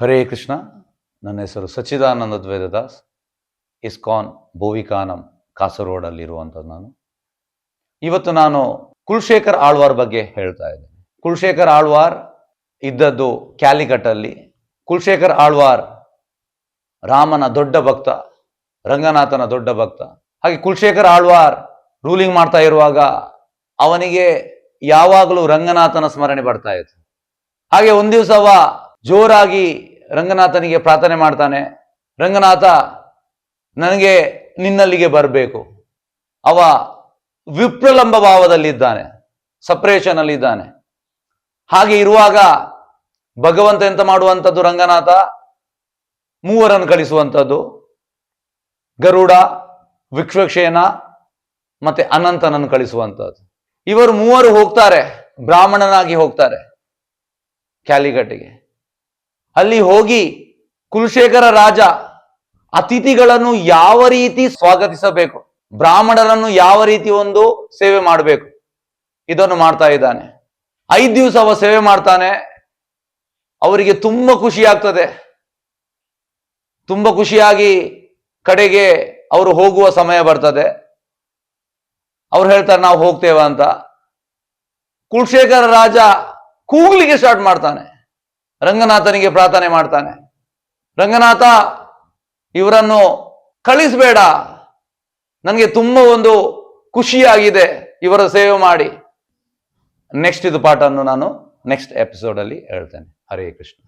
ಹರೇ ಕೃಷ್ಣ. ನನ್ನ ಹೆಸರು ಸಚ್ಚಿದಾನಂದ ದ್ವೈತದಾಸ್. ಇಸ್ಕಾನ್ ಭೋವಿಕಾನಂ ಕಾಸರಗೋಡಲ್ಲಿರುವಂಥದ್ದು ನಾನು. ಇವತ್ತು ನಾನು ಕುಲಶೇಖರ್ ಆಳ್ವಾರ್ ಬಗ್ಗೆ ಹೇಳ್ತಾ ಇದ್ದೇನೆ. ಕುಲಶೇಖರ್ ಆಳ್ವಾರ್ ಇದ್ದದ್ದು ಕ್ಯಾಲಿಕಟ್ಟಲ್ಲಿ. ಕುಲಶೇಖರ್ ಆಳ್ವಾರ್ ರಾಮನ ದೊಡ್ಡ ಭಕ್ತ, ರಂಗನಾಥನ ದೊಡ್ಡ ಭಕ್ತ. ಹಾಗೆ ಕುಲಶೇಖರ್ ಆಳ್ವಾರ್ ರೂಲಿಂಗ್ ಮಾಡ್ತಾ ಇರುವಾಗ ಅವನಿಗೆ ಯಾವಾಗಲೂ ರಂಗನಾಥನ ಸ್ಮರಣೆ ಬರ್ತಾ ಇತ್ತು. ಹಾಗೆ ಒಂದು ದಿವಸ ಅವ ಜೋರಾಗಿ ರಂಗನಾಥನಿಗೆ ಪ್ರಾರ್ಥನೆ ಮಾಡ್ತಾನೆ, ರಂಗನಾಥ ನನಗೆ ನಿನ್ನಲ್ಲಿಗೆ ಬರಬೇಕು. ಅವ ವಿಪ್ರಲಂಬ ಭಾವದಲ್ಲಿದ್ದಾನೆ, ಸಪ್ರೇಷನ್ ಅಲ್ಲಿದ್ದಾನೆ. ಹಾಗೆ ಇರುವಾಗ ಭಗವಂತ ಎಂತ ಮಾಡುವಂಥದ್ದು, ರಂಗನಾಥ ಮೂವರನ್ನು ಕಳಿಸುವಂಥದ್ದು, ಗರುಡ, ವಿಕ್ಷೇನ ಮತ್ತೆ ಅನಂತನನ್ನು ಕಳಿಸುವಂಥದ್ದು. ಇವರು ಮೂವರು ಹೋಗ್ತಾರೆ, ಬ್ರಾಹ್ಮಣನಾಗಿ ಹೋಗ್ತಾರೆ ಕ್ಯಾಲಿಕಟ್ಟಿಗೆ. ಅಲ್ಲಿ ಹೋಗಿ ಕುಲಶೇಖರ ರಾಜ ಅತಿಥಿಗಳನ್ನು ಯಾವ ರೀತಿ ಸ್ವಾಗತಿಸಬೇಕು, ಬ್ರಾಹ್ಮಣರನ್ನು ಯಾವ ರೀತಿ ಒಂದು ಸೇವೆ ಮಾಡಬೇಕು, ಇದನ್ನು ಮಾಡ್ತಾ ಇದ್ದಾನೆ. 5 ದಿವಸ ಅವ ಸೇವೆ ಮಾಡ್ತಾನೆ. ಅವರಿಗೆ ತುಂಬಾ ಖುಷಿ ಆಗ್ತದೆ. ತುಂಬಾ ಖುಷಿಯಾಗಿ ಕಡೆಗೆ ಅವರು ಹೋಗುವ ಸಮಯ ಬರ್ತದೆ. ಅವ್ರು ಹೇಳ್ತಾರೆ ನಾವು ಹೋಗ್ತೇವ ಅಂತ. ಕುಲಶೇಖರ ರಾಜ ಕೂಗ್ಲಿಕ್ಕೆ ಸ್ಟಾರ್ಟ್ ಮಾಡ್ತಾನೆ, ರಂಗನಾಥನಿಗೆ ಪ್ರಾರ್ಥನೆ ಮಾಡ್ತಾನೆ, ರಂಗನಾಥ ಇವರನ್ನು ಕಳಿಸ್ಬೇಡ, ನನಗೆ ತುಂಬಾ ಒಂದು ಖುಷಿಯಾಗಿದೆ ಇವರ ಸೇವೆ ಮಾಡಿ. ನೆಕ್ಸ್ಟ್ ಇದು ಪಾಠವನ್ನು ನಾನು ನೆಕ್ಸ್ಟ್ ಎಪಿಸೋಡ್ ಅಲ್ಲಿ ಹೇಳ್ತೇನೆ. ಹರೇ ಕೃಷ್ಣ.